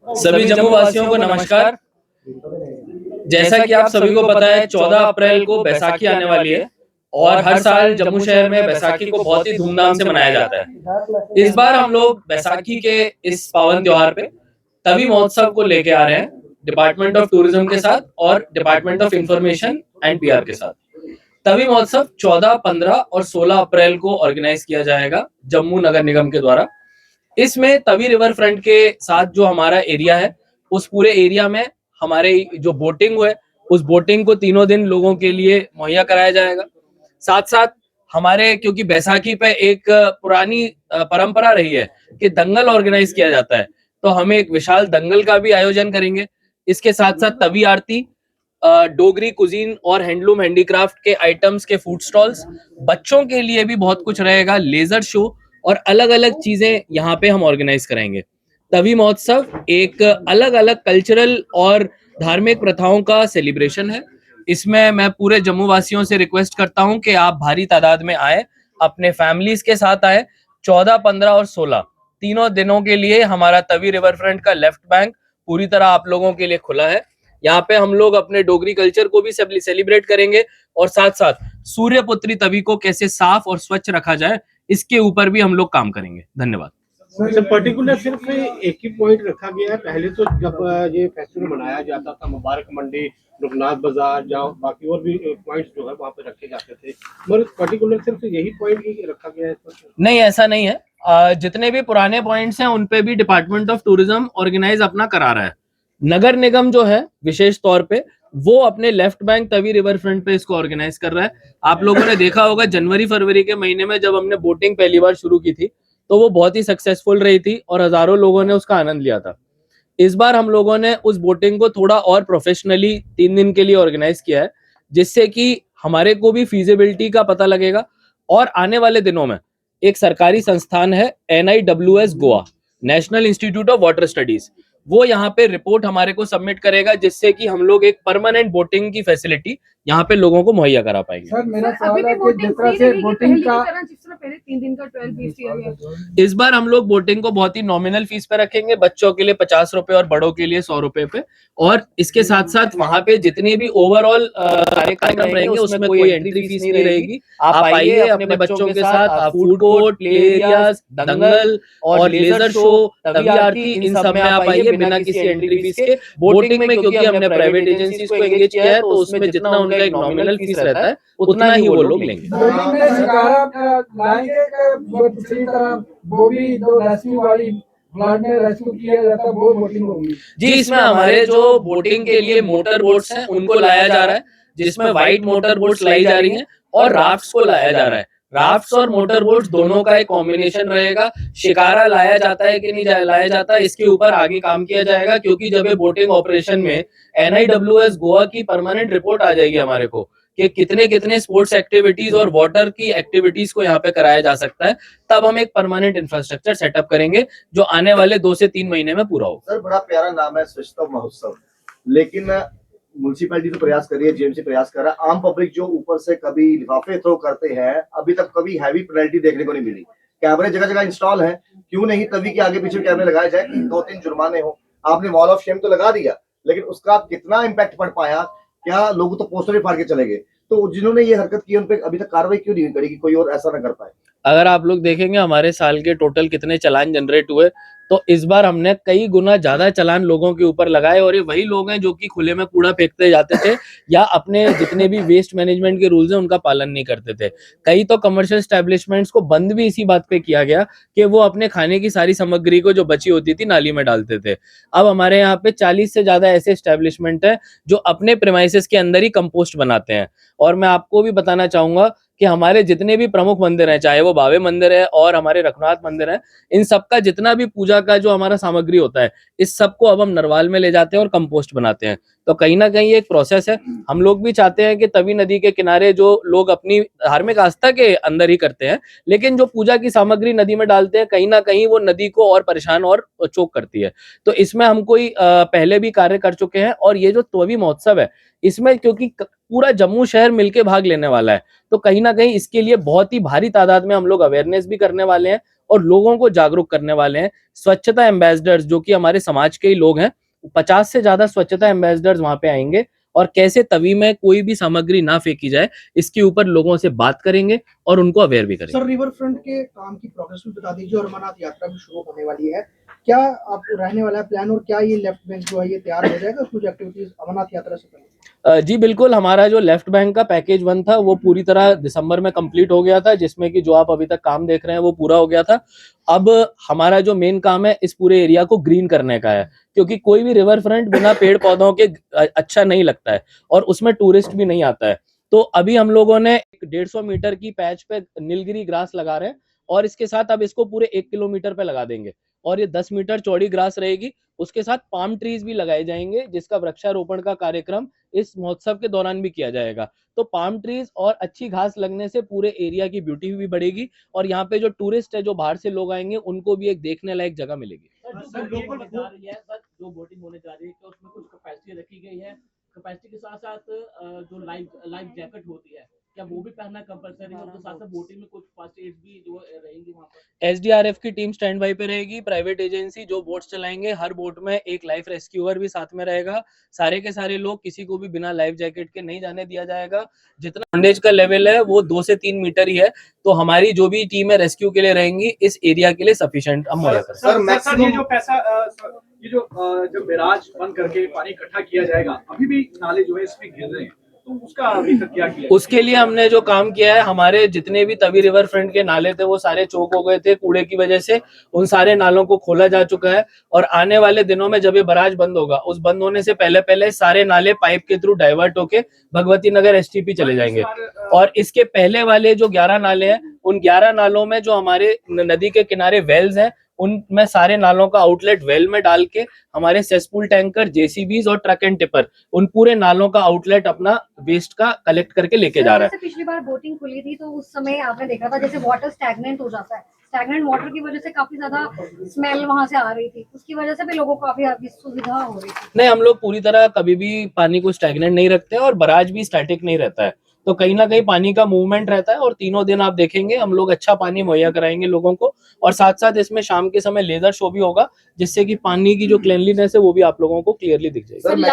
सभी जम्मू वासियों को नमस्कार। जैसा कि आप सभी को पता है 14 अप्रैल को बैसाखी आने वाली है और हर साल जम्मू शहर में बैसाखी को बहुत ही धूमधाम से मनाया जाता है। इस बार हम लोग बैसाखी के इस पावन त्योहार पे तवी महोत्सव को लेके आ रहे हैं डिपार्टमेंट ऑफ टूरिज्म के साथ और department of information and PR के साथ। तवी महोत्सव 14, 15 और 16 अप्रैल को ऑर्गेनाइज किया जाएगा जम्मू नगर निगम के द्वारा। इसमें तवी रिवर फ्रंट के साथ जो हमारा एरिया है उस पूरे एरिया में हमारे जो बोटिंग है उस बोटिंग को तीनों दिन लोगों के लिए मुहैया कराया जाएगा। साथ साथ हमारे क्योंकि बैसाखी पे एक पुरानी परंपरा रही है कि दंगल ऑर्गेनाइज किया जाता है, तो हम एक विशाल दंगल का भी आयोजन करेंगे। इसके साथ साथ तवी आरती, डोगरी कुजीन और हैंडलूम हैंडीक्राफ्ट के आइटम्स के फूड स्टॉल्स, बच्चों के लिए भी बहुत कुछ रहेगा, लेजर शो और अलग अलग चीजें यहाँ पे हम ऑर्गेनाइज कराएंगे। तवी महोत्सव एक अलग अलग कल्चरल और धार्मिक प्रथाओं का सेलिब्रेशन है। इसमें मैं पूरे जम्मू वासियों से रिक्वेस्ट करता हूं कि आप भारी तादाद में आए, अपने फैमिलीज के साथ आए। 14, 15 और 16 तीनों दिनों के लिए हमारा तवी रिवर फ्रंट का लेफ्ट बैंक पूरी तरह आप लोगों के लिए खुला है। यहाँ पे हम लोग अपने डोगरी कल्चर को भी सेलिब्रेट करेंगे और साथ साथ सूर्यपुत्री तवी को कैसे साफ और स्वच्छ रखा जाए इसके ऊपर भी हम लोग काम करेंगे। धन्यवाद। सर पर्टिकुलर सिर्फ एक ही पॉइंट रखा गया है। पहले तो जब ये फेस्टिवल मनाया जाता था मुबारक मंडी, रघुनाथ बाजार, जहाँ बाकी और भी पॉइंट्स जो है वहाँ पे रखे जाते थे, मगर पर्टिकुलर सिर्फ यही पॉइंट ही रखा गया है? नहीं, ऐसा नहीं है। जितने भी पुराने पॉइंट्स हैं उन पे भी डिपार्टमेंट ऑफ टूरिज्म ऑर्गेनाइज अपना करा रहा है। नगर निगम जो है विशेष तौर पे वो अपने left bank Tawi river front पे इसको ऑर्गेनाइज कर रहा है। आप लोगों ने देखा होगा जनवरी फरवरी के महीने में जब हमने बोटिंग पहली बार शुरू की थी तो वो बहुत ही सक्सेसफुल रही थी और हजारों लोगों ने उसका आनंद लिया था। इस बार हम लोगों ने उस बोटिंग को थोड़ा और प्रोफेशनली 3 दिन के लिए ऑर्गेनाइज किया है, जिससे कि हमारे को भी फीजिबिलिटी का पता लगेगा। और आने वाले दिनों में एक सरकारी संस्थान है NIWS Goa, national institute of water studies, वो यहाँ पे रिपोर्ट हमारे को सबमिट करेगा, जिससे कि हम लोग एक परमानेंट बोटिंग की फैसिलिटी यहाँ पे लोगों को मुहैया करा पाएंगे। सर मेरा सवाल है कि जिस तरह से बोटिंग का जिस तरह पहले 3 दिन का 12 फीस दिया गया, इस बार हम लोग बोटिंग को बहुत ही नॉमिनल फीस पे रखेंगे, बच्चों के लिए 50 रुपए और बड़ों के लिए 100 रुपए पे। और इसके साथ साथ वहाँ पे जितने भी ओवरऑल कार्यक्रम रहेंगे उसमें कोई एंट्री फीस नहीं रहेगी। आप आइए अपने बच्चों के साथ, फूड कोर्ट, प्ले एरियाज, दंगल और लेजर शो, तवी आरती, इन सब में आप आइए बिना किसी एंट्री फीस के। बोटिंग में क्योंकि हमने प्राइवेट एजेंसीज को एंगेज किया है तो उसमें जितना उनका एक नॉमिनल फीस रहता है उतना ही वो लोग लेंगे। बोटिंग में शिकारा लाएंगे कि दूसरी तरह वो भी जो रेस्क्यू वाली फ्लड में रेस्क्यू किया जाता है वो बोटिंग होगी? जी, इसमें हमारे जो बोटिंग के लिए मोटर बोट्स हैं उनको लाया जा रहा है, जिसमें व्हाइट मोटर बोट्स लाई जा रही हैं और राफ्ट्स को लाया जा रहा है। राफ्ट्स और मोटर बोट्स दोनों का एक कॉम्बिनेशन रहेगा। शिकारा लाया जाता है कि नहीं लाया जाता इसके ऊपर आगे काम किया जाएगा, क्योंकि जब ये बोटिंग ऑपरेशन में NIWS गोवा की परमानेंट रिपोर्ट आ जाएगी हमारे को कि कितने कितने स्पोर्ट्स एक्टिविटीज और वाटर की एक्टिविटीज को यहाँ पे कराया जा सकता है, तब हम एक परमानेंट इंफ्रास्ट्रक्चर सेटअप करेंगे जो आने वाले 2 से 3 महीने में पूरा होगा। सर बड़ा प्यारा नाम है स्वच्छता महोत्सव, लेकिन म्युनिसिपैलिटी तो प्रयास कर रही है, जेएमसी प्रयास कर रहा है, आम पब्लिक जो ऊपर से कभी लिफाफे थ्रो करते हैं अभी तक कभी हैवी पेनल्टी देखने को नहीं मिली। कैमरे जगह जगह इंस्टॉल है, क्यों नहीं तभी के आगे पीछे कैमरे लगाए जाए, 2-3 जुर्माने हो। आपने वॉल ऑफ शेम तो लगा दिया, लेकिन उसका कितना इम्पैक्ट पड़ पाया? क्या लोग तो पोस्टर ही फाड़ के चले गए? तो जिन्होंने ये हरकत की उन पे अभी तक कार्रवाई क्यों नहीं करी कि कोई और ऐसा ना कर पाए? अगर आप लोग देखेंगे हमारे साल के टोटल कितने चालान जनरेट हुए, तो इस बार हमने कई गुना ज्यादा चालान लोगों के ऊपर लगाए। और ये वही लोग हैं जो कि खुले में कूड़ा फेंकते जाते थे या अपने जितने भी वेस्ट मैनेजमेंट के रूल्स हैं उनका पालन नहीं करते थे। कई तो कमर्शियल एस्टेब्लिशमेंट्स को बंद भी इसी बात पे किया गया कि वो अपने खाने की सारी सामग्री को जो बची होती थी नाली में डालते थे। अब हमारे यहाँ पे 40 से ज्यादा ऐसे एस्टेब्लिशमेंट है जो अपने प्रेमाइसेस के अंदर ही कंपोस्ट बनाते हैं। और मैं आपको भी बताना चाहूंगा कि हमारे जितने भी प्रमुख मंदिर हैं, चाहे वो बावे मंदिर है और हमारे रघुनाथ मंदिर है, इन सबका जितना भी पूजा का जो हमारा सामग्री होता है, इस सबको अब हम नरवाल में ले जाते हैं और कंपोस्ट बनाते हैं। तो कहीं ना कहीं एक प्रोसेस है। हम लोग भी चाहते हैं कि तवी नदी के किनारे जो लोग अपनी धार्मिक आस्था के अंदर ही करते हैं, लेकिन जो पूजा की सामग्री नदी में डालते हैं कहीं ना कहीं वो नदी को और परेशान और चोक करती है। तो इसमें हम कोई पहले भी कार्य कर चुके हैं, और ये जो तवी महोत्सव है इसमें क्योंकि पूरा जम्मू शहर मिलके भाग लेने वाला है, तो कहीं ना कहीं इसके लिए बहुत ही भारी तादाद में हम लोग अवेयरनेस भी करने वाले हैं और लोगों को जागरूक करने वाले हैं। स्वच्छता एम्बेसडर्स जो कि हमारे समाज के ही लोग हैं, 50 से ज्यादा स्वच्छता एम्बेसडर्स वहां पे आएंगे और कैसे तवी में कोई भी सामग्री ना फेंकी जाए इसके ऊपर लोगों से बात करेंगे और उनको अवेयर भी करेंगे। सर, रिवर फ्रंट के काम की प्रोग्रेस भी बता दीजिए और अमरनाथ यात्रा भी शुरू होने वाली है, क्या आप रहने वाला है प्लान, और क्या ये लेफ्ट बैंक जो है ये तैयार हो जाएगा कुछ एक्टिविटीज अमरनाथ यात्रा से पहले? जी बिल्कुल, हमारा जो लेफ्ट बैंक का पैकेज 1 था वो पूरी तरह दिसंबर में कंप्लीट हो गया था, जिसमें कि जो आप अभी तक काम देख रहे हैं वो पूरा हो गया था। अब हमारा जो मेन काम है इस पूरे एरिया को ग्रीन करने का है, क्योंकि कोई भी रिवर फ्रंट बिना पेड़ पौधों के अच्छा नहीं लगता है और उसमें टूरिस्ट भी नहीं आता है। तो अभी हम लोगों ने 150 मीटर की पैच पे नीलगिरी ग्रास लगा रहे हैं और इसके साथ अब इसको पूरे 1 किलोमीटर पे लगा देंगे और ये 10 मीटर चौड़ी ग्रास रहेगी। उसके साथ पाम ट्रीज भी लगाए जाएंगे जिसका वृक्षारोपण का कार्यक्रम इस महोत्सव के दौरान भी किया जाएगा। तो पाम ट्रीज और अच्छी घास लगने से पूरे एरिया की ब्यूटी भी बढ़ेगी और यहाँ पे जो टूरिस्ट है, जो बाहर से लोग आएंगे, उनको भी एक देखने लायक जगह मिलेगी। सर, जो बोटिंग होने जा रही है क्या उसमें कुछ कैपेसिटी रखी गई है? कैपेसिटी के साथ साथ जो लाइफ जैकेट होती है क्या वो भी पहनना कंपलसरी है? उसके साथ साथ बोटिंग में कुछ फर्स्ट एड भी जो रहेंगी वहाँ पर? एसडीआरएफ की टीम स्टैंड बाई पे रहेगी, प्राइवेट एजेंसी जो बोट्स चलाएंगे, हर बोट में एक लाइफ रेस्क्यूअर भी साथ में रहेगा। सारे के सारे लोग, किसी को भी बिना लाइफ जैकेट के नहीं जाने दिया जाएगा। जितना बॉन्डेज का लेवल है वो 2 से 3 मीटर ही है, तो हमारी जो भी टीम है रेस्क्यू के लिए रहेंगी इस एरिया के लिए सफिशिएंट हम मुहैया करेंगे। सर, ये जो पैसा ये जो जब बैराज बंद करके पानी इकट्ठा किया जाएगा, अभी भी नाले जो है इसमें गिर रहे हैं, तो उसका अभी तक क्या किया? उसके लिए हमने जो काम किया है, हमारे जितने भी तवी रिवर फ्रंट के नाले थे वो सारे चौक हो गए थे कूड़े की वजह से, उन सारे नालों को खोला जा चुका है और आने वाले दिनों में जब ये बराज बंद होगा, उस बंद होने से पहले पहले सारे नाले पाइप के थ्रू डाइवर्ट होके भगवती नगर एसटीपी चले जाएंगे। और इसके पहले वाले जो 11 नाले हैं, उन 11 नालों में जो हमारे नदी के किनारे वेल्स हैं, उनमें सारे नालों का आउटलेट वेल में डाल के हमारे सेसपूल टैंकर, जेसीबीज और ट्रक एंड टिपर उन पूरे नालों का आउटलेट अपना वेस्ट का कलेक्ट करके लेके जा रहा है। पिछली बार बोटिंग खुली थी तो उस समय आपने देखा था जैसे वाटर स्टैग्नेंट हो जाता है, स्टैग्नेंट वाटर की वजह से काफी ज्यादा स्मेल वहां से आ रही थी, उसकी वजह से भी लोगों को काफी सुविधा हो रही थी। नहीं, हम लोग पूरी तरह कभी भी पानी को स्टैग्नेंट नहीं रखते और बराज भी स्टैटिक नहीं रहता है, तो कहीं ना कहीं पानी का मूवमेंट रहता है और तीनों दिन आप देखेंगे हम लोग अच्छा पानी मुहैया कराएंगे लोगों को। और साथ साथ इसमें शाम के समय लेजर शो भी होगा, जिससे कि पानी की जो क्लीनलीनेस है वो भी आप लोगों को क्लियरली दिख जाएगी।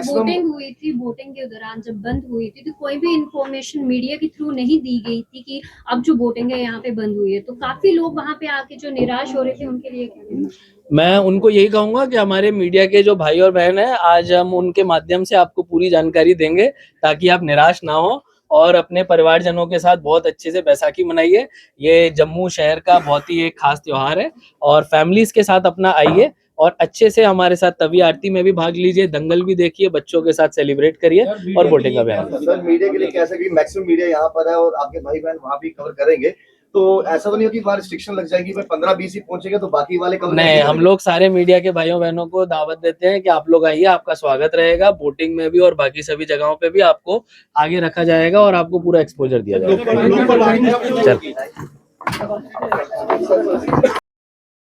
बोटिंग हुई थी, बोटिंग के दौरान जब बंद हुई थी तो कोई भी इंफॉर्मेशन मीडिया के थ्रू नहीं दी गई थी कि अब जो बोटिंग है यहाँ पे बंद हुई है, तो काफी लोग वहाँ पे आके जो निराश हो रहे थे उनके लिए क्या? मैं उनको यही कहूंगा कि हमारे मीडिया के जो भाई और बहन हैं, आज हम उनके माध्यम से आपको पूरी जानकारी देंगे ताकि आप निराश ना हो और अपने परिवारजनों के साथ बहुत अच्छे से बैसाखी मनाइए। ये जम्मू शहर का बहुत ही एक खास त्योहार है और फैमिलीज के साथ अपना आइए और अच्छे से हमारे साथ तवी आरती में भी भाग लीजिए, दंगल भी देखिए, बच्चों के साथ सेलिब्रेट करिए और बोटिंग का भी आनंद। सर, मीडिया के लिए कैसा कि मैक्सिमम मीडिया यहाँ पर है और आपके भाई बहन वहाँ भी कवर करेंगे, तो ऐसा तो नहीं हो कि वहाँ रिस्ट्रिक्शन लग जाएगी, 15-20 ही पहुंचेगा तो बाकी वाले कवर नहीं, हम लोग सारे मीडिया के भाइयों बहनों को दावत देते हैं कि आप लोग आइए, आपका स्वागत रहेगा। बोटिंग में भी और बाकी सभी जगहों पे भी आपको आगे रखा जाएगा और आपको पूरा एक्सपोजर दिया जाएगा।